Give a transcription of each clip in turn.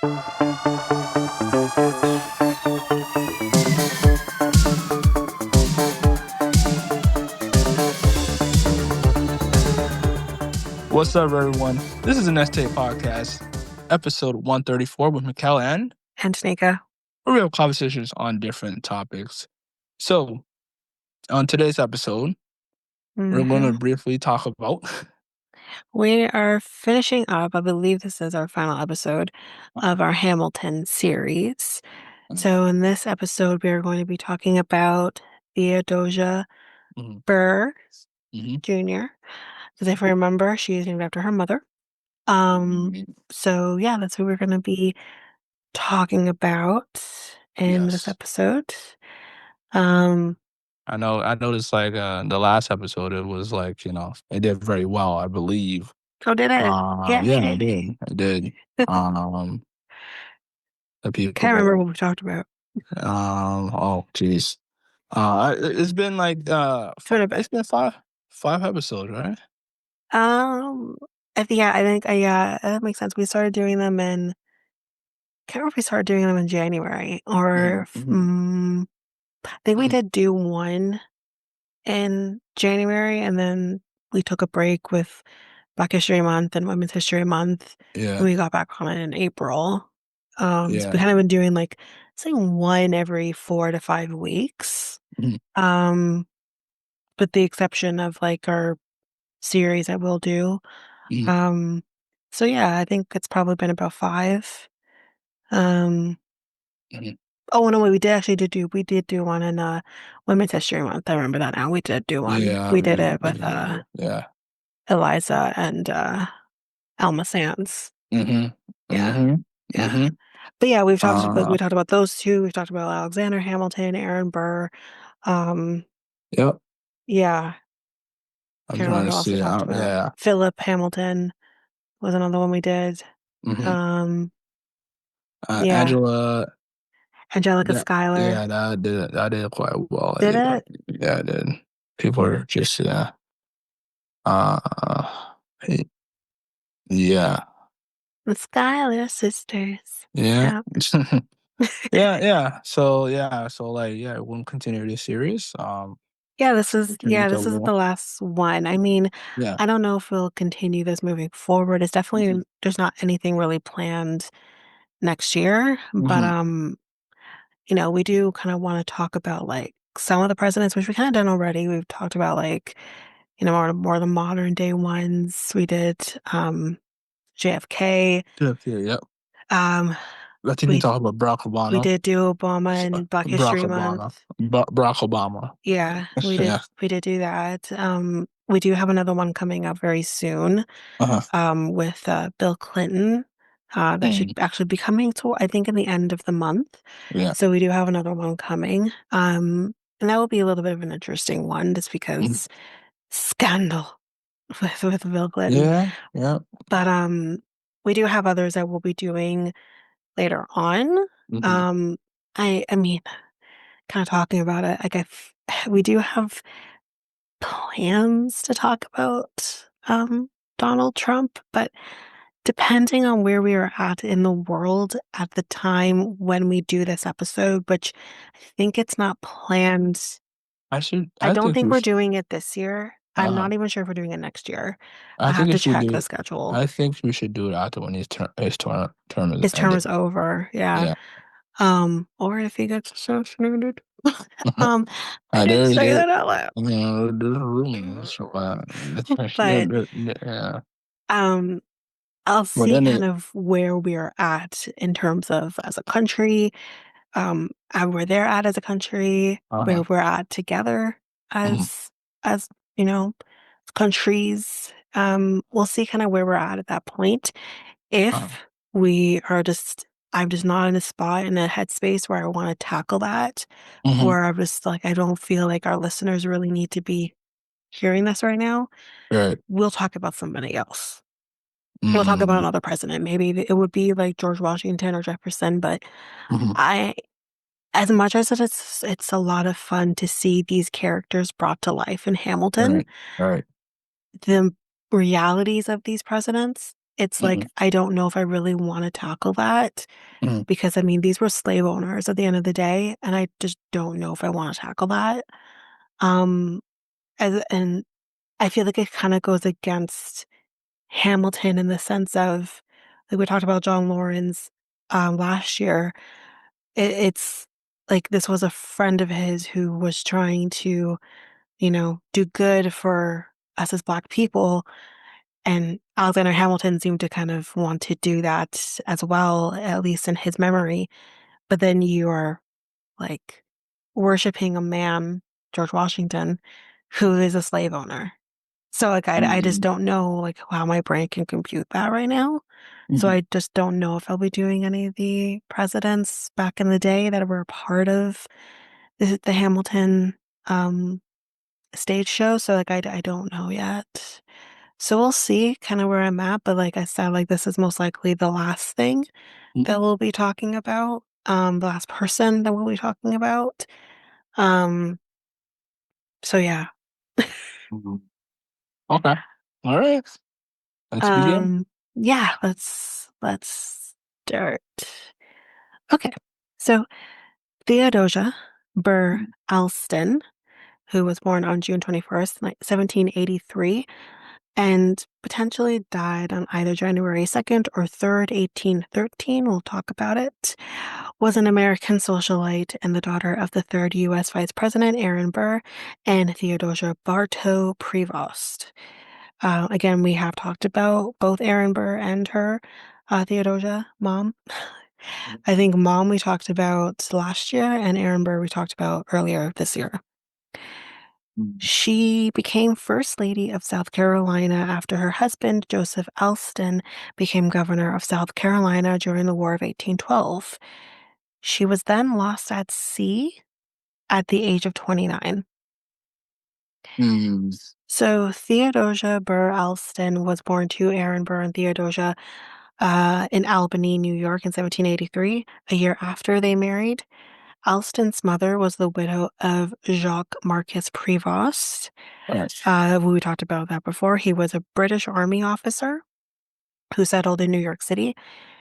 What's up, everyone? This is an STA podcast, episode 134 with Mikel and Tanyka. We have conversations on different topics. So, on today's episode, we're going to briefly talk about. We are finishing up, I believe this is our final episode of our Hamilton series. So, in this episode, we are going to be talking about Theodosia Burr Jr. Because if I remember, she is named after her mother. So yeah, that's what we're going to be talking about in this episode. I noticed like the last episode, it was like, it did very well, I believe. Oh, did it? Yeah, it did. It did. The people can't remember what we talked about. Oh geez. It's been like it's been five episodes, right? I think that makes sense. We started doing them in can't remember if we started doing them in January or I think we did do one in January, and then we took a break with Black History Month and Women's History Month. Yeah. And we got back on it in April. So we kind of been doing like say one every 4 to 5 weeks. With the exception of like our series I will do. So yeah, I think it's probably been about 5. Oh no, we did do one in Women's History Month. I remember that now. We did do one. Yeah, we did it with Eliza and Alma Sands. Yeah. But yeah, we talked about those two. We've talked about Alexander Hamilton, Aaron Burr. Yep. Yeah. I'm trying to see. Yeah. Philip Hamilton was another one we did. Angelica Schuyler. Yeah, that did quite well. Did it? Yeah, it did. People are just yeah. The Schuyler sisters. Yeah. Yeah. So we'll continue this series. This is the last one. I mean, I don't know if we'll continue this moving forward. It's definitely there's not anything really planned next year, but we do kind of want to talk about like some of the presidents, which we kind of done already. We've talked about like more of the modern day ones. We did JFK. Yep. I think we talked about Barack Obama. We did do Obama and Black History Month. Barack Obama. Yeah, we did. We did do that. We do have another one coming up very soon. With Bill Clinton. That should actually be coming to I think in the end of the month. Yeah. So we do have another one coming. And that will be a little bit of an interesting one, just because scandal with Bill Clinton. Yeah. But we do have others that we'll be doing later on. I mean, kind of talking about it, like we do have plans to talk about Donald Trump, but depending on where we are at in the world at the time when we do this episode, which I think it's not planned. I don't think we're doing it this year. I'm not even sure if we're doing it next year. I have to check the schedule. I think we should do it after when his term is over. Yeah. Or if he gets assassinated. I didn't say that out loud. There's rumors. I'll see kind of where we're at in terms of as a country, where they're at as a country, where we're at together as countries. We'll see kind of where we're at that point. If we are I'm just not in a spot, in a headspace where I want to tackle that, or I'm just like, I don't feel like our listeners really need to be hearing this right now. Right. We'll talk about somebody else. We'll talk about another president. Maybe it would be like George Washington or Jefferson, but as much as it's a lot of fun to see these characters brought to life in Hamilton. Right. The realities of these presidents it's like, Mhm. I don't know if I really want to tackle that Mhm. because I mean, these were slave owners at the end of the day, and I just don't know if I want to tackle that. Um, and I feel like it kind of goes against Hamilton in the sense of, like we talked about John Lawrence last year. It's like this was a friend of his who was trying to, do good for us as Black people. And Alexander Hamilton seemed to kind of want to do that as well, at least in his memory. But then you are like worshiping a man, George Washington, who is a slave owner. So like I just Mhm. don't know like how my brain can compute that right now. So Mhm. I just don't know if I'll be doing any of the presidents back in the day that were a part of the Hamilton um stage show. So like I don't know yet. So we'll see kind of where I'm at. But like I said, like this is most likely the last thing Mhm. that we'll be talking about. The last person that we'll be talking about. Um, so yeah. Mhm. Okay. All right. Let's begin. Um, yeah, let's start. Okay. So Theodosia Burr Mhm. Alston, who was born on June 21st, 1783, and potentially died on either January 2nd or 3rd, 1813. We'll talk about it. Was an American socialite and the daughter of the third U.S. Vice President Aaron Burr and Theodosia Bartow Prevost. Again, we have talked about both Aaron Burr and her, Theodosia, mom. I think mom we talked about last year, and Aaron Burr we talked about earlier this year. Mhm. She became First Lady of South Carolina after her husband, Joseph Alston, became governor of South Carolina during the War of 1812. She was then lost at sea at the age of 29. Mhm. So Theodosia Burr Alston was born to Aaron Burr and Theodosia in Albany, New York in 1783, a year after they married. Alston's mother was the widow of Jacques Marcus Prevost. All right. We talked about that before. He was a British Army officer who settled in New York City.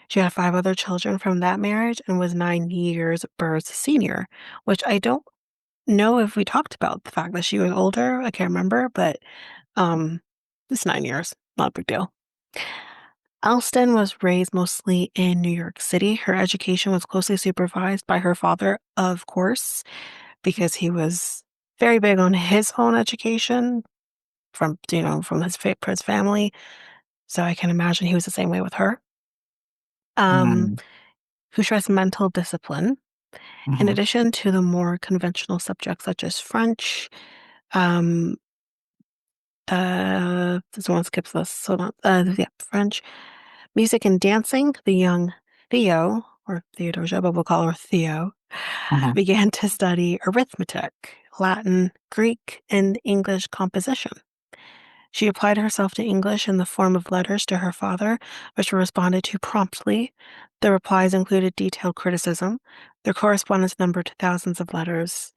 She had five other children from that marriage and was 9 years Burr's senior, which I don't know if we talked about the fact that she was older. I can't remember, but it's 9 years. Not a big deal. Alston was raised mostly in New York City. Her education was closely supervised by her father, of course, because he was very big on his own education from his family. So I can imagine he was the same way with her. Um, Mhm. who stressed mental discipline in Mhm. addition to the more conventional subjects such as French. Um, this one skips this. So not, yeah, French, music and dancing. The young Theo, or Theodosia, but we'll call her Theo, Mhm. began to study arithmetic, Latin, Greek, and English composition. She applied herself to English in the form of letters to her father, which were responded to promptly. The replies included detailed criticism. Their correspondence numbered thousands of letters.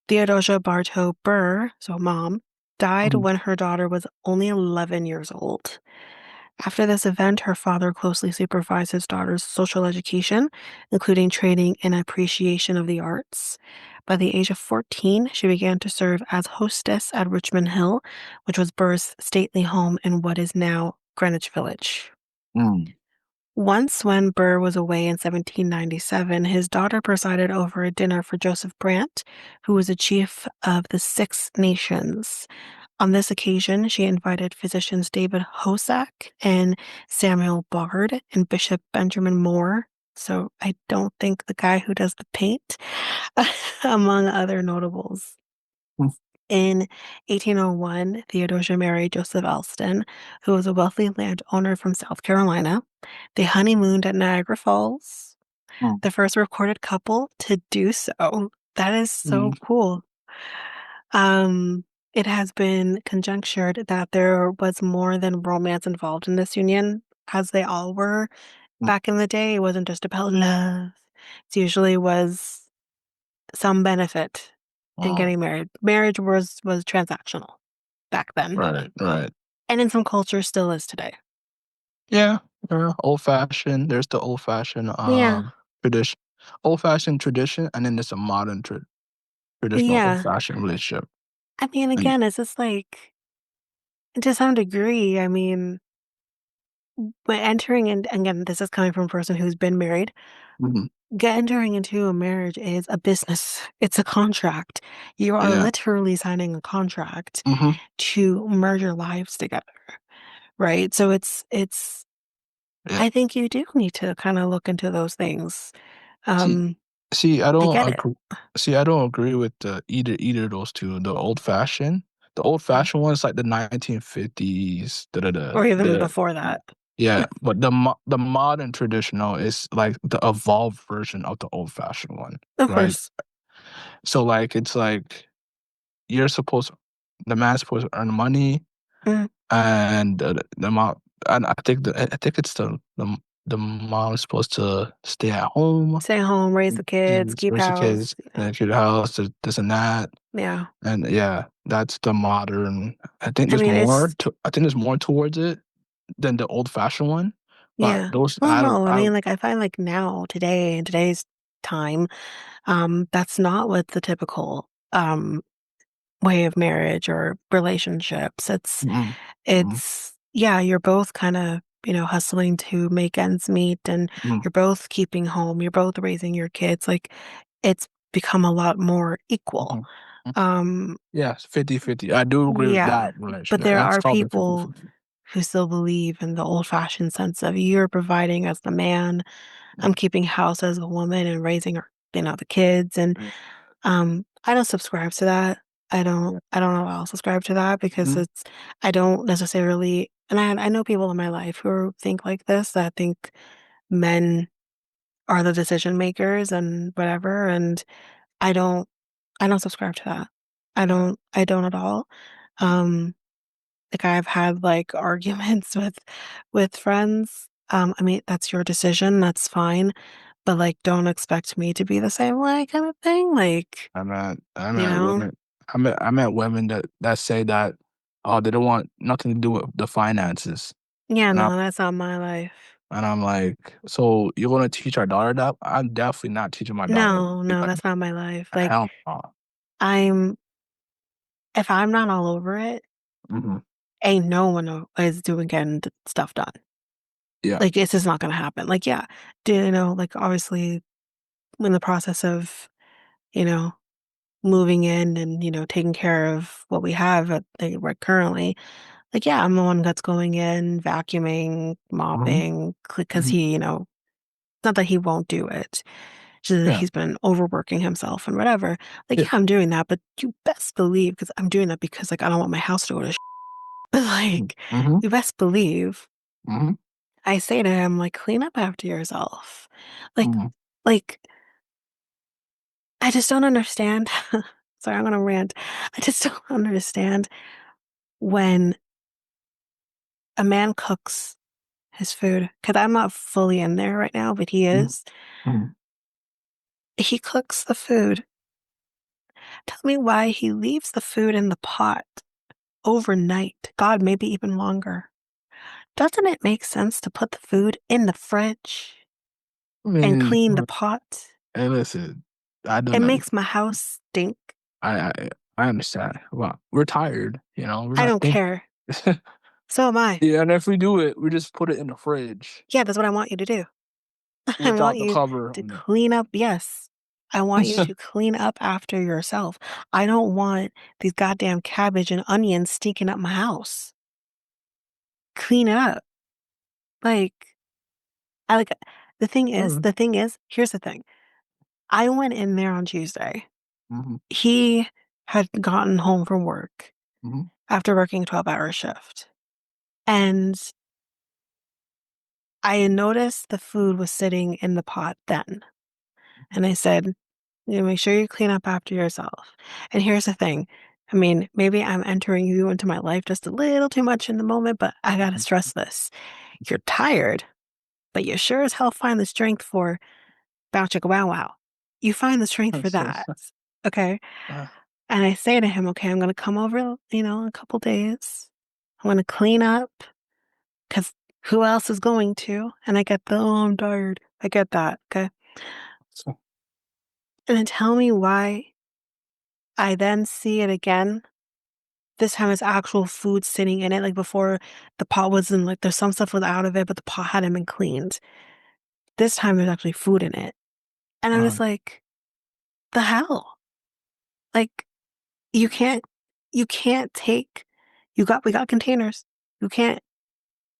Theodosia Bartow Burr, so mom, died Mhm. when her daughter was only 11 years old. After this event, her father closely supervised his daughter's social education, including training in appreciation of the arts. By the age of 14, she began to serve as hostess at Richmond Hill, which was Burr's stately home in what is now Greenwich Village. Mhm. Once, when Burr was away in 1797, his daughter presided over a dinner for Joseph Brant, who was a chief of the Six Nations. On this occasion, she invited physicians David Hosack and Samuel Bard and Bishop Benjamin Moore. So I don't think the guy who does the paint, among other notables. In 1801, Theodosia married Joseph Alston, who was a wealthy landowner from South Carolina. They honeymooned at Niagara Falls, Mhm. the first recorded couple to do so. That is so Mhm. cool. It has been conjectured that there was more than romance involved in this union, as they all were back in the day. It wasn't just about love. It usually was some benefit in Oh, getting married. Marriage was transactional back then, right, right. and in some cultures still is today. Yeah, old fashioned. There's the old fashioned Yeah. tradition, old fashioned tradition, and then there's a modern traditional old Yeah. fashioned relationship. I mean, And again, it's just like to some degree, I mean, but entering in again, this is coming from a person who's been married. mhm, Entering into a marriage is a business. It's a contract. You are yeah, literally signing a contract hmm to merge your lives together, right? So it's yeah. I think you do need to kind of look into those things. See, Um, see, I I don't get it. agree. See, I don't agree with either of those two. The old Mm. fashioned one is like the 1950s. Da da da. Or even before that. Yeah, but the modern traditional is like the evolved version of the old fashioned one, Of right? course. So like it's like you're supposed the man's supposed to earn money Mm. and the mom and I think it's the mom is supposed to stay at home Stay home, raise the kids, and keep raise the house. kids and keep the house, this and that. Yeah. And yeah, that's the modern. I mean, it's I think there's more towards it than the old fashioned one. But yeah. those Well, no, I I mean, don't like I find like now, today, in today's time, that's not what the typical way of marriage or relationships. mm, mm, It's yeah, you're both kind of, hustling to make ends meet and mm, you're both keeping home, you're both raising your kids. Like it's become a lot more equal. mm, mm. Um, Yes, 50-50. I do agree with yeah. that But relationship. there That's are called the people 50-50. who still believe in the old-fashioned sense of you're providing as the man, I'm keeping house as a woman and raising the kids. And Yeah. I don't subscribe to that. I don't know if I'll subscribe to that because Mhm. I don't necessarily, and I know people in my life who think like this, that think men are the decision makers and whatever. And I don't, I don't subscribe to that. Yeah. I don't at all. Um, like I've had like arguments with friends. I mean, that's your decision. That's fine. But like, don't expect me to be the same way kind of thing. Like, I'm you at know? women. I'm at women that say that they don't want nothing to do with the finances. Yeah, And I'm no, that's not my life. and I'm like, so you're gonna teach our daughter that? I'm definitely not teaching my daughter to No, be no, like that's not my life. that. Like, Hell no. I'm if I'm not all over it, Hmm. ain't no one is doing getting stuff done. Yeah. Like, it's just not gonna happen. Like, yeah, like obviously in the process of, you know, moving in and, taking care of what we have right currently, like, yeah, I'm the one that's going in, vacuuming, Hmm. mopping, because Hmm. not that he won't do it. Just that Yeah. he's been overworking himself and whatever. Like, Yeah. yeah, I'm doing that, but you best believe because I'm doing that because like I don't want my house to go to but like Hmm. you best believe Hmm. I say to him, like, clean up after yourself. Like Hmm. like I just don't understand. Sorry, I'm gonna rant. I just don't understand when a man cooks his food, because I'm not fully in there right now, but he Hmm. is. Hmm. He cooks the food. Tell me why he leaves the food in the pot overnight, God, maybe even longer. Doesn't it make sense to put the food in the fridge I and mean, clean the pot? hey, listen, I It don't know. makes my house stink. I understand. Well, we're tired, we're I not don't thinking. care. So am I. Yeah, and if we do it, we just put it in the fridge Yeah, that's what I want you to do. I want without the you cover to on it. clean up. Yes. I want you to clean up after yourself. I don't want these goddamn cabbage and onions stinking up my house. Clean it up. Like, I like Alright. the thing is, here's the thing. I went in there on Tuesday. Mhm, He had gotten home from work mhm, after working a 12-hour shift, and I noticed the food was sitting in the pot then, and I said, make sure you clean up after yourself." And here's the thing, I mean, maybe I'm entering you into my life just a little too much in the moment, but I gotta mhm. stress this. You're tired, but you sure as hell find the strength for bow chicka wow wow. You find the strength for that, okay? Uh, And I say to him, "Okay, I'm gonna come over, in a couple days. I'm gonna clean up because Who else is going to? And I get the, oh, I'm tired. I get that. Okay. So, And then tell me why I then see it again. This time it's actual food sitting in it. Like before, the pot wasn't like, there's some stuff was out of it, but the pot hadn't been cleaned. This time there's actually food in it. And I was like, the hell? Like, you can't, you can't take, we got containers. You can't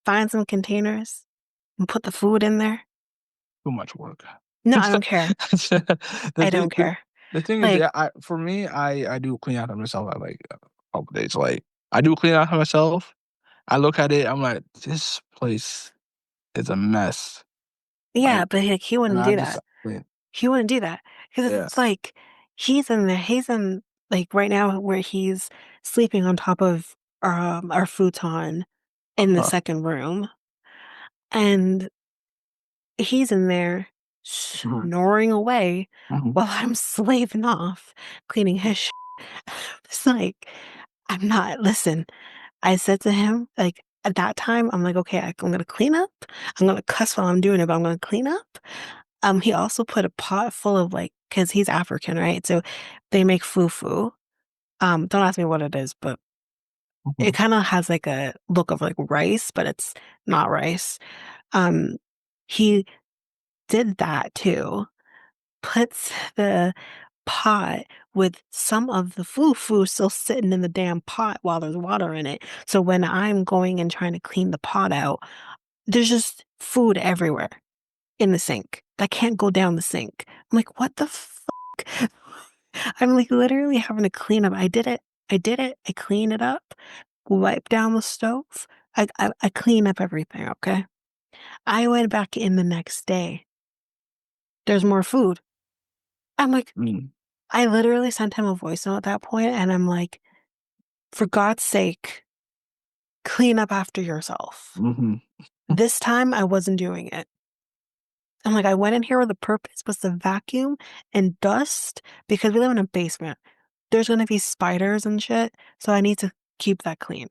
find some containers and put the food in there. too much work. No, I don't care. the I thing, don't care. the thing is, Like, yeah, for me, I do clean out of myself at like a couple days. Like, I do clean out of myself. I look at it, I'm like, this place is a mess. yeah, Like, but like, he and wouldn't I do just that. clean. He wouldn't do that because Yeah. it's like he's in like right now where he's sleeping on top of our futon in the Uh, second room, and he's in there mhm, snoring away mhm, while I'm slaving off cleaning his shit. It's like, I'm not, listen, I said to him, like, at that time, I'm like, okay, I'm gonna clean up. I'm gonna cuss while I'm doing it, but I'm gonna clean up. He also put a pot full of like, because he's African, right? So they make fufu. Don't ask me what it is, but it mhm, kind of has like a look of like rice, but it's not rice. Um, he did that too. Puts the pot with some of the fufu still sitting in the damn pot while there's water in it. So when I'm going and trying to clean the pot out, there's just food everywhere in the sink that can't go down the sink. I'm like, what the fuck? I'm like literally having to clean up. I did it. I did it. I clean it up, wipe down the stove. I clean up everything, okay? I went back in the next day. There's more food. I'm like, mm, I literally sent him a voice note at that point, and I'm like, for God's sake, clean up after yourself. mhm, This time I wasn't doing it. I'm like, I went in here with a purpose was to vacuum and dust because we live in a basement. There's going to be spiders and shit, so I need to keep that clean.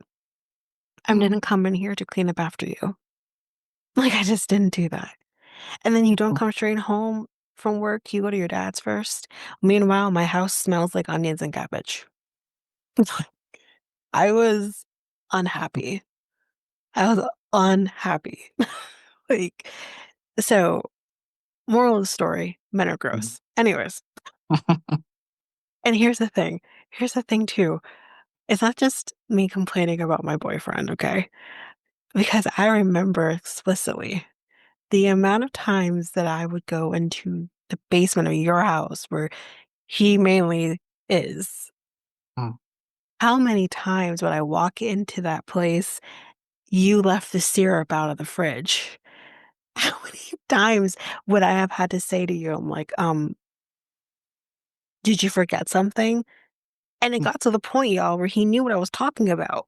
I didn't come in here to clean up after you. Like, I just didn't do that. And then you don't come straight home from work, you go to your dad's first. Meanwhile, my house smells like onions and cabbage. I was unhappy. I was unhappy. Like, so moral of the story, men are mhm, gross. Anyways, and here's the thing. Here's the thing too. It's not just me complaining about my boyfriend, okay? Because I remember explicitly the amount of times that I would go into the basement of your house where he mainly is. mm, How many times would I walk into that place, you left the syrup out of the fridge? How many times would I have had to say to you, I'm like, did you forget something? And it got to the point, y'all, where he knew what I was talking about.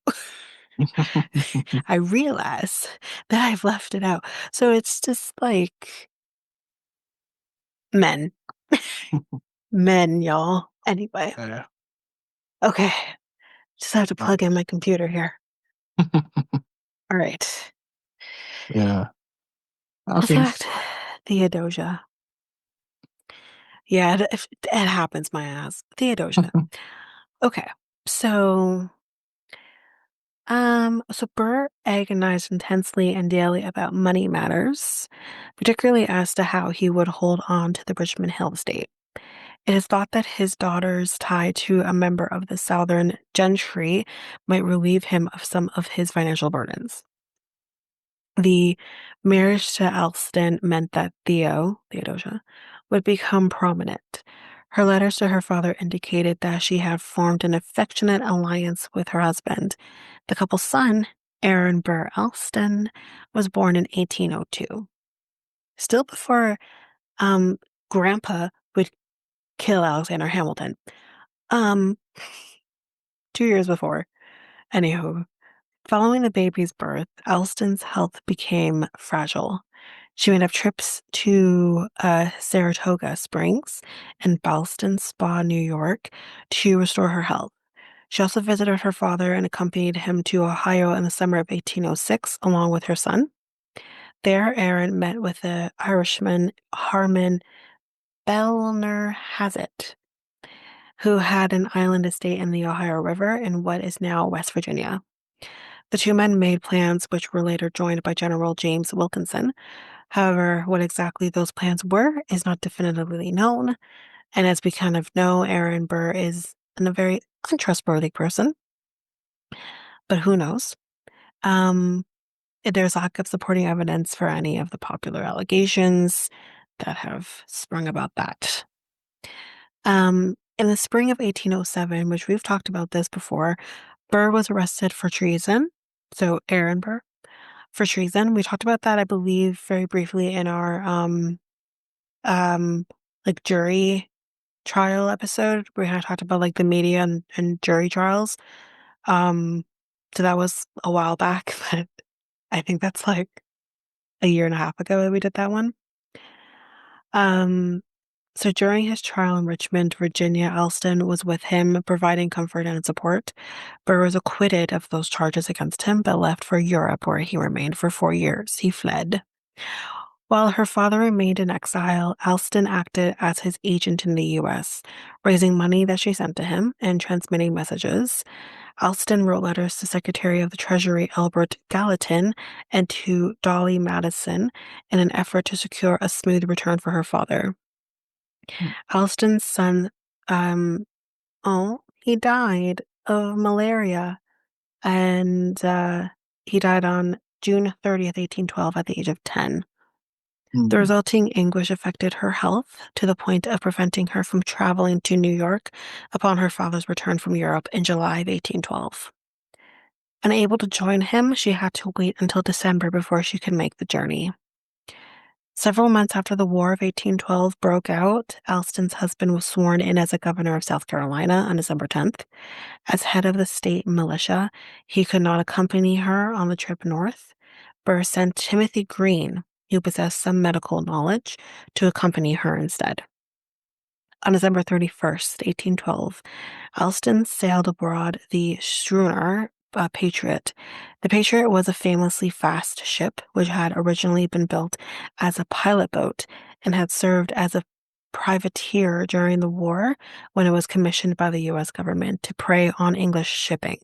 I realized that I've left it out. So it's just like men. Men, y'all. Anyway. yeah. Okay. Just have to Uh, plug in my computer here. All right. yeah. In Okay. fact, Theodosia. Yeah, it happens, my ass. Theodosia. Okay. So so Burr agonized intensely and daily about money matters, particularly as to how he would hold on to the Richmond Hill estate. It is thought that his daughter's tie to a member of the Southern gentry might relieve him of some of his financial burdens. The marriage to Alston meant that Theodosia, would become prominent. Her letters to her father indicated that she had formed an affectionate alliance with her husband. The couple's son, Aaron Burr Alston, was born in 1802. Still before um, Grandpa would kill Alexander Hamilton. Um, 2 years before. Anywho, following the baby's birth, Alston's health became fragile. She made up trips to Saratoga Springs and Ballston Spa, New York, to restore her health. She also visited her father and accompanied him to Ohio in the summer of 1806, along with her son. There, Aaron met with the Irishman Harmon Belner-Hazett, who had an island estate in the Ohio River in what is now West Virginia. The two men made plans which were later joined by General James Wilkinson. However, what exactly those plans were is not definitively known, and as we kind of know, Aaron Burr is a very untrustworthy person, but who knows? Um, there's lack of supporting evidence for any of the popular allegations that have sprung about that. In the spring of 1807, which we've talked about this before, Burr was arrested for treason. So Aaron Burr for treason. We talked about that, I believe, very briefly in our um like jury trial episode. We had talked about like the media and jury trials. Um, so that was a while back, but I think that's like a year and a half ago that we did that one. Um, so during his trial in Richmond, Virginia, Alston was with him, providing comfort and support. Burr was acquitted of those charges against him, but left for Europe, where he remained for 4 years. He fled. While her father remained in exile, Alston acted as his agent in the U.S., raising money that she sent to him and transmitting messages. Alston wrote letters to Secretary of the Treasury Albert Gallatin and to Dolly Madison in an effort to secure a smooth return for her father. Alston's son, um, he died of malaria, and he died on June 30th, 1812, at the age of 10. The resulting anguish affected her health to the point of preventing her from traveling to New York upon her father's return from Europe in July of 1812. Unable to join him, she had to wait until December before she could make the journey. Several months after the War of 1812 broke out, Alston's husband was sworn in as a governor of South Carolina on December 10th. As head of the state militia, he could not accompany her on the trip north. Burr sent Timothy Green, who possessed some medical knowledge, to accompany her instead. On December 31st, 1812, Alston sailed aboard the schooner Patriot. The Patriot was a famously fast ship which had originally been built as a pilot boat and had served as a privateer during the war when it was commissioned by the U.S. government to prey on English shipping.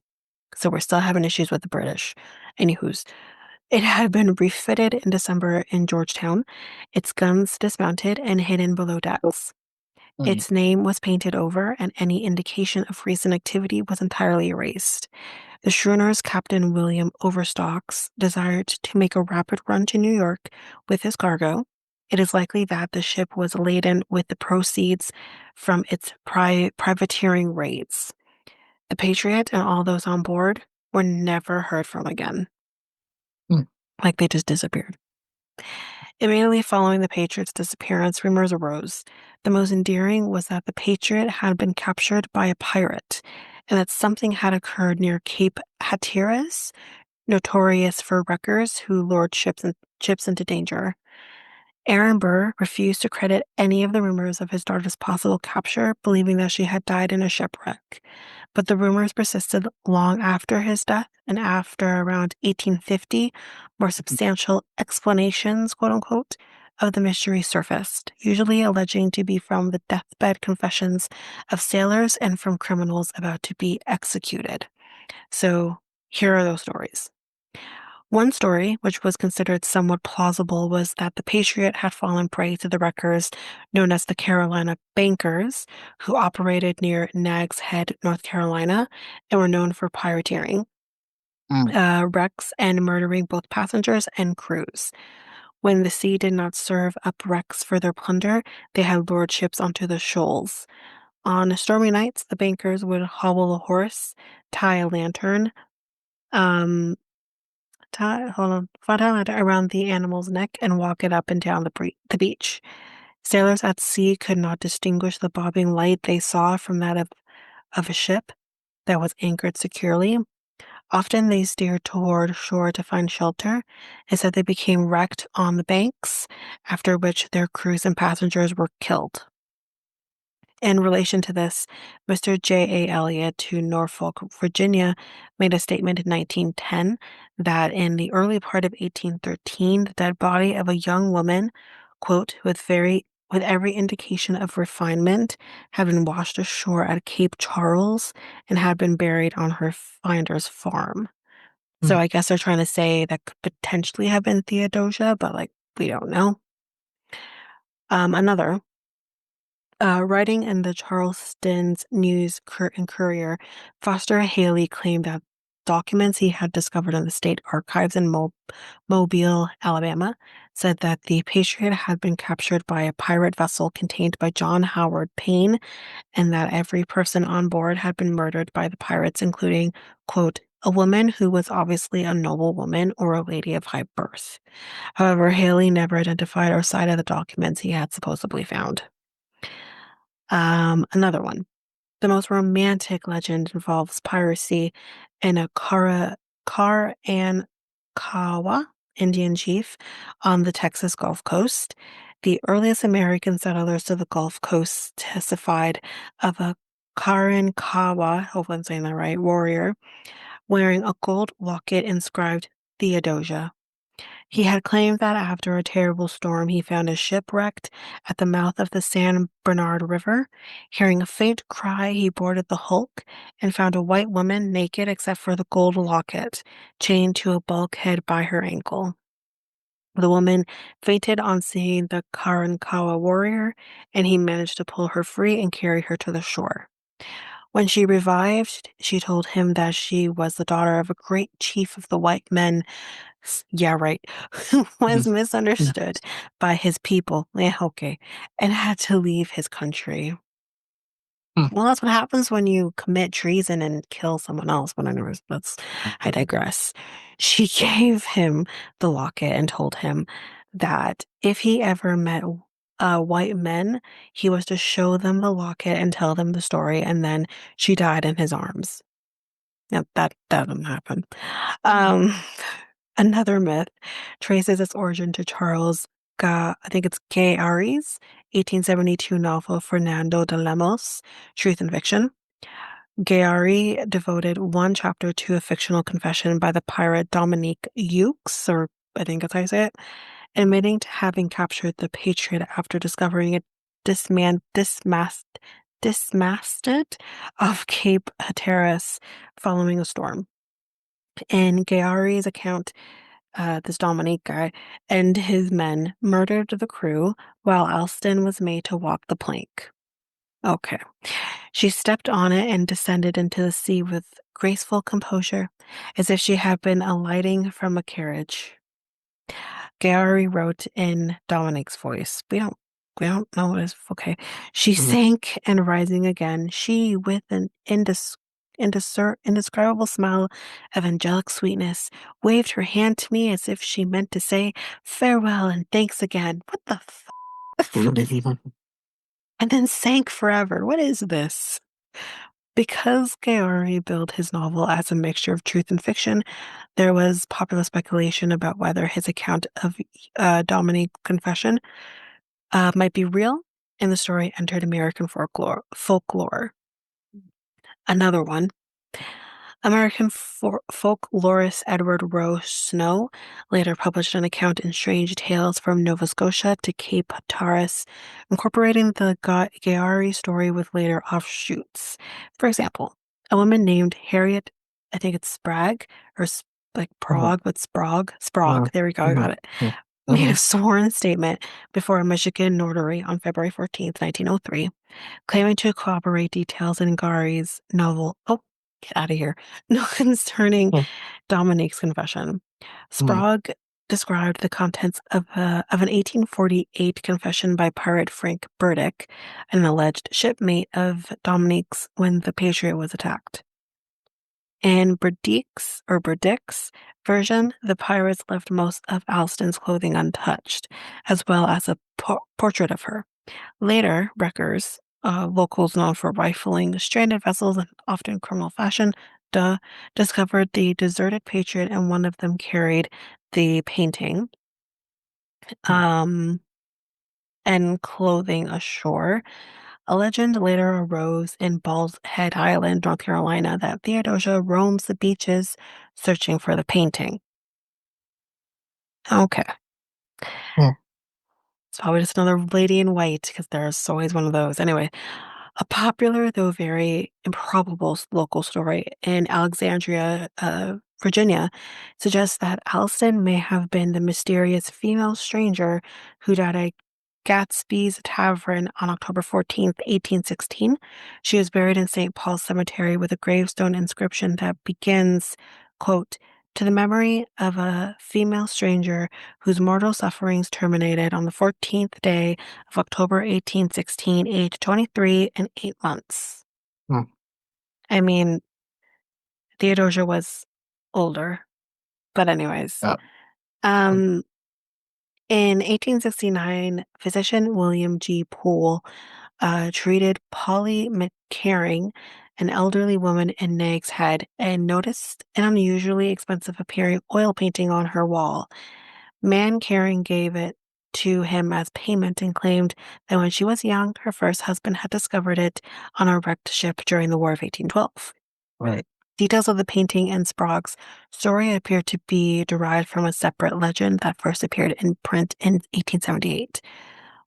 So we're still having issues with the British. Anywho's, it had been refitted in December in Georgetown, its guns dismounted and hidden below decks. Its name was painted over, and any indication of recent activity was entirely erased. The schooner's captain, William Overstocks, desired to make a rapid run to New York with his cargo. It is likely that the ship was laden with the proceeds from its privateering raids. The Patriot and all those on board were never heard from again. Like they just disappeared. Immediately following the Patriot's disappearance, rumors arose. The most endearing was that the Patriot had been captured by a pirate, and that something had occurred near Cape Hatteras, notorious for wreckers who lured ships into danger. Aaron Burr refused to credit any of the rumors of his daughter's possible capture, believing that she had died in a shipwreck. But the rumors persisted long after his death, and after around 1850, more substantial explanations, quote unquote, of the mystery surfaced, usually alleging to be from the deathbed confessions of sailors and from criminals about to be executed. So here are those stories. One story, which was considered somewhat plausible, was that the Patriot had fallen prey to the wreckers known as the Carolina Bankers, who operated near Nags Head, North Carolina, and were known for pirateering wrecks and murdering both passengers and crews. When the sea did not serve up wrecks for their plunder, they had lured ships onto the shoals. On stormy nights, the bankers would hobble a horse, tie a lantern, um, flat lantern around the animal's neck, and walk it up and down the beach. Sailors at sea could not distinguish the bobbing light they saw from that of a ship that was anchored securely. Often they steered toward shore to find shelter, and said they became wrecked on the banks, after which their crews and passengers were killed. In relation to this, Mr. J. A. Elliott to Norfolk, Virginia, made a statement in 1910 that in the early part of 1813, the dead body of a young woman, quote, with every indication of refinement, had been washed ashore at Cape Charles and had been buried on her finder's farm. So I guess they're trying to say that could potentially have been Theodosia, but like we don't know. Another writing in the Charleston's News and Courier, Foster Haley claimed that documents he had discovered in the state archives in Mobile, Alabama, said that the Patriot had been captured by a pirate vessel contained by John Howard Payne, and that every person on board had been murdered by the pirates, including, quote, a woman who was obviously a noble woman or a lady of high birth. However, Haley never identified or cited the documents he had supposedly found. Another one. The most romantic legend involves piracy in a Karankawa Indian chief on the Texas Gulf Coast. The earliest American settlers to the Gulf Coast testified of a Karankawa, hopefully I'm saying that right, warrior, wearing a gold locket inscribed Theodosia. He had claimed that after a terrible storm, he found a ship wrecked at the mouth of the San Bernard River. Hearing a faint cry, he boarded the hulk and found a white woman naked except for the gold locket, chained to a bulkhead by her ankle. The woman fainted on seeing the Karankawa warrior, and he managed to pull her free and carry her to the shore. When she revived, she told him that she was the daughter of a great chief of the white men. Yeah, right. Who was misunderstood by his people, Lehoke, and had to leave his country. Well, that's what happens when you commit treason and kill someone else. But anyways, I digress. She gave him the locket and told him that if he ever met white men, he was to show them the locket and tell them the story, and then she died in his arms. Yep, that didn't happen. Um, Another myth traces its origin to I think it's Gay Ari's 1872 novel Fernando de Lemos, Truth and Fiction. Gayari devoted one chapter to a fictional confession by the pirate Dominique Ukes, or I think that's how you say it, admitting to having captured the Patriot after discovering it dismasted off Cape Hatteras following a storm. In Gayari's account, this Dominique guy and his men murdered the crew while Alston was made to walk the plank. Okay. She stepped on it and descended into the sea with graceful composure, as if she had been alighting from a carriage. Gary wrote in Dominique's voice. We don't know what is okay. She sank and rising again, she with an indescribable smile of angelic sweetness waved her hand to me as if she meant to say farewell and thanks again. What the and then sank forever. What is this? Because Gayari built his novel as a mixture of truth and fiction, there was popular speculation about whether his account of Dominique's confession might be real, and the story entered American folklore. Another one. American folklorist Edward Rowe Snow later published an account in Strange Tales from Nova Scotia to Cape Hatteras, incorporating the Gayari story with later offshoots. For example, a woman named Harriet, I think it's Spragg, or like Prague, but Sprague, there we go, I got it, made a sworn statement before a Michigan notary on February 14th, 1903, claiming to corroborate details in Gari's novel. Oh, get out of here. No, concerning Dominique's confession. Sprague described the contents of an 1848 confession by pirate Frank Burdick, an alleged shipmate of Dominique's when the Patriot was attacked. In Burdick's version, the pirates left most of Alston's clothing untouched, as well as a portrait of her. Later, wreckers, locals known for rifling stranded vessels in often criminal fashion, discovered the deserted Patriot, and one of them carried the painting and clothing ashore. A legend later arose in Bald Head Island, North Carolina, that Theodosia roams the beaches searching for the painting. Okay. Hmm. It's probably just another lady in white because there's always one of those. Anyway, a popular, though very improbable local story in Alexandria, Virginia, suggests that Alston may have been the mysterious female stranger who died at Gatsby's Tavern on October 14th, 1816. She was buried in St. Paul's Cemetery with a gravestone inscription that begins, quote, to the memory of a female stranger whose mortal sufferings terminated on the 14th day of October 1816, aged 23 and 8 months. Hmm. I mean, Theodosia was older, but anyways. Yeah. Um, in 1869, physician William G. Poole treated Polly McCarring, an elderly woman in Naig's Head, and noticed an unusually expensive appearing oil painting on her wall. Man Caring gave it to him as payment and claimed that when she was young, her first husband had discovered it on a wrecked ship during the War of 1812. Right. Details of the painting and Sprague's story appear to be derived from a separate legend that first appeared in print in 1878.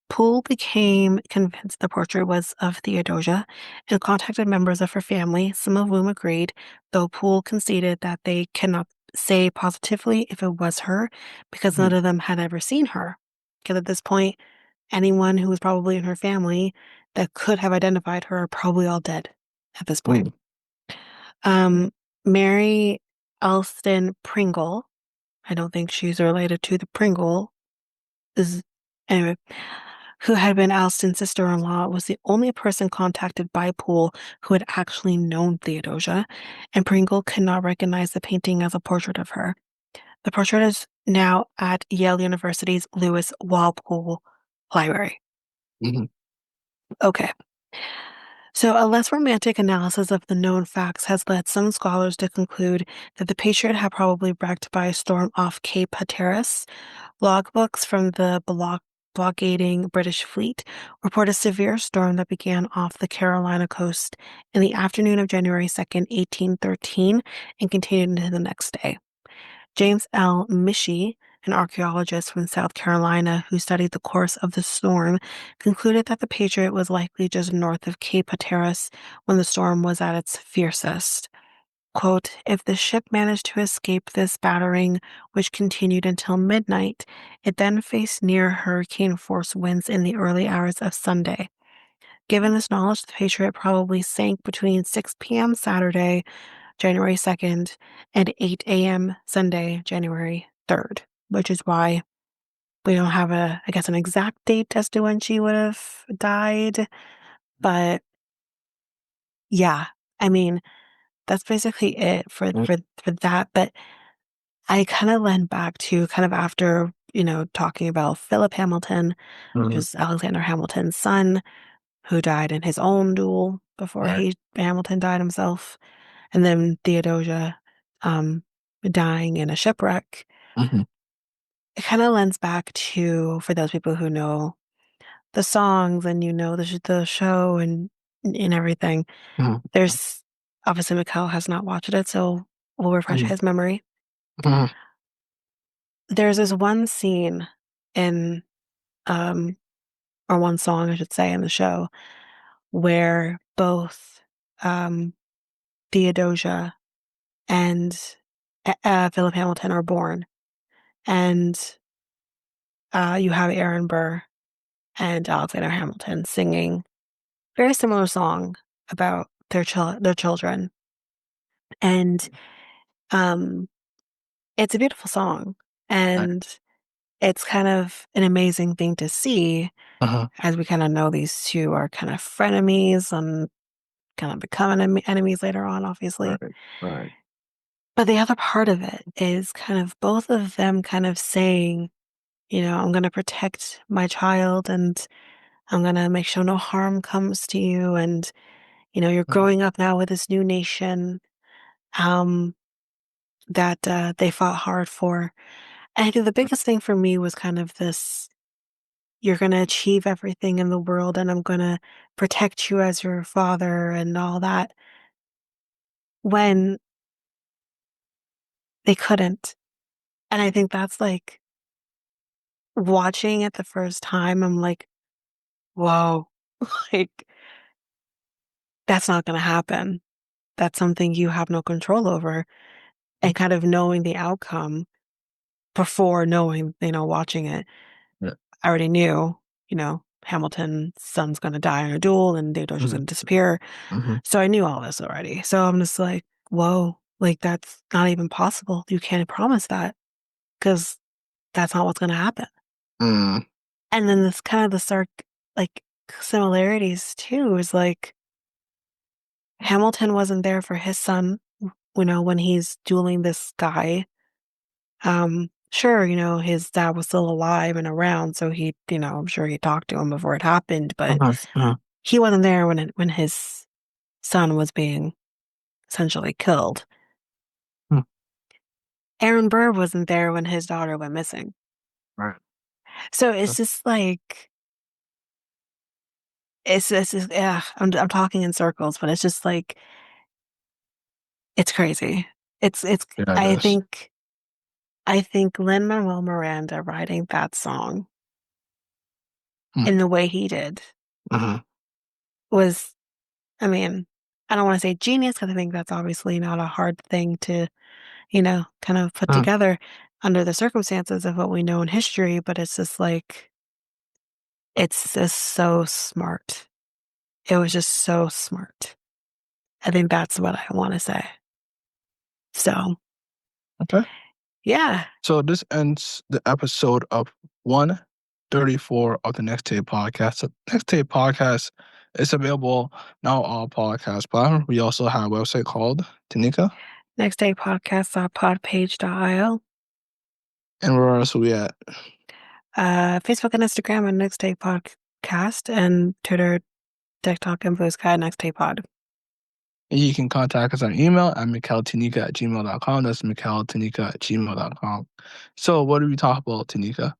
Poole became convinced the portrait was of Theodosia and contacted members of her family, some of whom agreed, though Poole conceded that they cannot say positively if it was her because Hmm. none of them had ever seen her. Because at this point, anyone who was probably in her family that could have identified her are probably all dead at this point. Hmm. Mary Alston Pringle, I don't think she's related to the Pringle, is anyway, who had been Alston's sister-in-law, was the only person contacted by Poole who had actually known Theodosia, and Pringle could not recognize the painting as a portrait of her. The portrait is now at Yale University's Lewis Walpole Library. Hmm. Okay. So, a less romantic analysis of the known facts has led some scholars to conclude that the Patriot had probably wrecked by a storm off Cape Hatteras. Logbooks from the blockading British fleet report a severe storm that began off the Carolina coast in the afternoon of January 2nd, 1813, and continued into the next day. James L. Michie, an archaeologist from South Carolina who studied the course of the storm, concluded that the Patriot was likely just north of Cape Hatteras when the storm was at its fiercest. Quote, if the ship managed to escape this battering, which continued until midnight, it then faced near hurricane force winds in the early hours of Sunday. Given this knowledge, the Patriot probably sank between 6 p.m. Saturday, January 2nd, and 8 a.m. Sunday, January 3rd, which is why we don't have I guess, an exact date as to when she would have died. But yeah, I mean, that's basically it for that. But I kind of lend back to kind of after, talking about Philip Hamilton, which Hmm. is Alexander Hamilton's son, who died in his own duel before Right. Hamilton died himself, and then Theodosia um, dying in a shipwreck. Hmm. It kind of lends back to, for those people who know the songs and the show and everything. Hmm. There's obviously Mikel has not watched it, so we'll refresh Hmm. his memory. Hmm. There's this one scene in um or one song I should say in the show where both um Theodosia and Philip Hamilton are born, and you have Aaron Burr and Alexander Hamilton singing very similar song about their children, and um it's a beautiful song, Right. and it's kind of an amazing thing to see Uh-huh. as we kind of know these two are kind of frenemies and kind of become enemies later on, obviously. Right. Right. But the other part of it is kind of both of them kind of saying, I'm going to protect my child and I'm going to make sure no harm comes to you. And, you're Mhm. growing up now with this new nation um, that they fought hard for. And I think the biggest thing for me was kind of this. you're going to achieve everything in the world and I'm going to protect you as your father and all that, when they couldn't. And I think that's like, watching it the first time, I'm like, whoa, like, that's not going to happen. That's something you have no control over. And kind of knowing the outcome before knowing, watching it, Yeah. I already knew, Hamilton's son's going to die in a duel and Theodosia's going to disappear. So I knew all this already. So I'm just like, whoa, like, that's not even possible. You can't promise that because that's not what's going to happen. Mm. And then this kind of the stark, like, similarities too is like, Hamilton wasn't there for his son, when he's dueling this guy. Sure, his dad was still alive and around, so he, I'm sure he talked to him before it happened, but he wasn't there when his son was being essentially killed. Aaron Burr wasn't there when his daughter went missing. Right. So it's just like, yeah, I'm talking in circles, but it's just like, it's crazy. It's Yeah, I it is. think Lin-Manuel Miranda writing that song in the way he did was, I mean, I don't want to say genius because I think that's obviously not a hard thing to, kind of put together under the circumstances of what we know in history, but it's just like, it's just so smart. It was just so smart. I think that's what I want to say. So, Okay. yeah. So this ends the episode of 134 of the Next Tape Podcast. The Next Tape Podcast is available now on all podcast platforms. We also have a website called Tanyka. Nextdaypodcast.podpage.io. And where else are we at? Facebook and Instagram at Next Day Podcast, and Twitter, TikTok, and Blue Sky Next Day Pod. And you can contact us on email at mikeltanyka@gmail.com. That's mikeltanyka@gmail.com. So what did we talk about, Tanyka?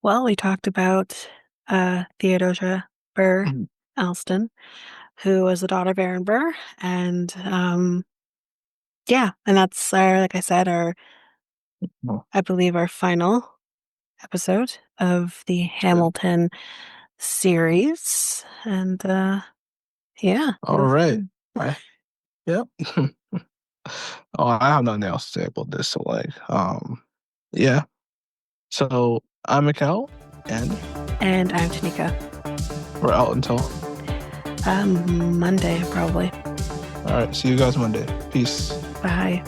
Well, we talked about Theodosia Burr Alston, who was the daughter of Aaron Burr, and yeah, and that's like I said, I believe our final episode of the Hamilton series, and yeah. All right. Yep. Oh, I have nothing else to say about this. So yeah. So I'm Mikel, and I'm Tanyka. we're out until Monday, probably. All right. See you guys Monday. Peace. Bye.